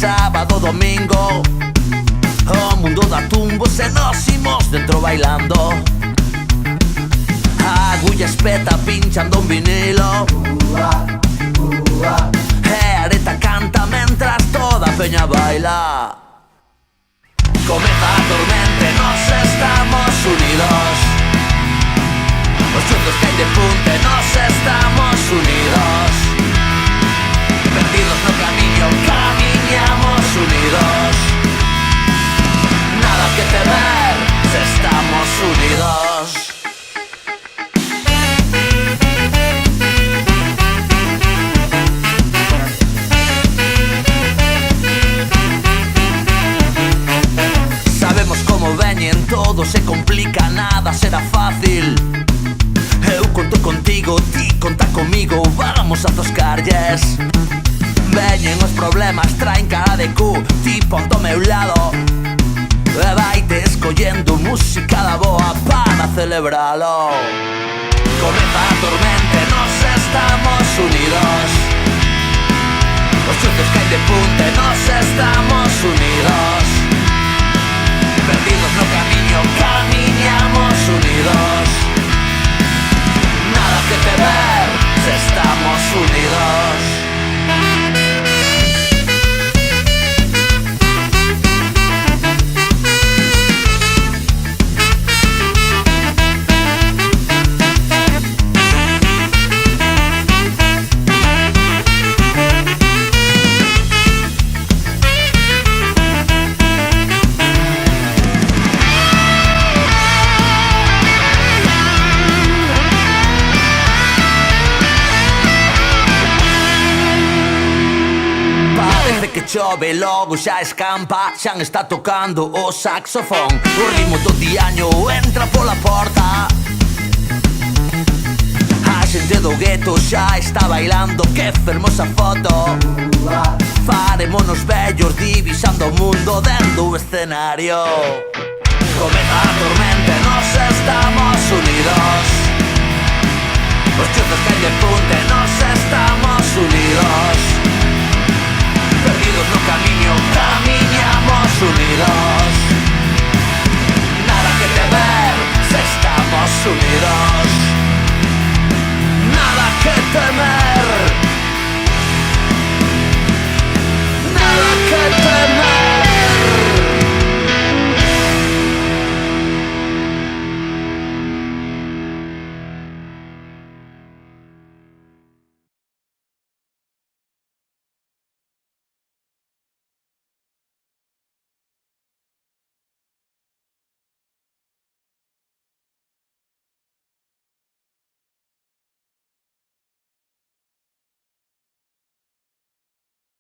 sábado, domingo. O mundo da tumbo se nos imos dentro bailando. A agulla espeta pinchando un vinilo. E Areta canta mentras toda a peña baila. Comeza a tormente, nos estamos unidos. Os chuzos que hai de punte, nos estamos unidos. Perdidos no camiño, camiñamos unidos. Nada que temer, se estamos unidos. Sabemos como veñen, todo se complica, nada será fácil. Eu conto contigo, ti conta comigo, vamos a toscarlles. Veñen os problemas, traen cara de cu, ti ponte ao meu lado. E vaite escollendo música da boa para celebralo. Comeza a tormente, nos estamos unidos. Os chuzos que hai de punte, nos estamos unidos. Perdidos no camiño, camiñamos unidos. Nada que temer, se estamos unidos. Que chove, logo xa escampa, xa está tocando o saxofón. O ritmo do diaño entra pola porta. A xente do gueto xa está bailando, que fermosa foto. Farémonos vellos divisando o mundo dentro do escenario. Comeza a tormente, nos estamos unidos. Os chuzos que hai de punte, nos estamos unidos. Perdidos no camiño, camiñamos unidos. Nada que temer, se estamos unidos.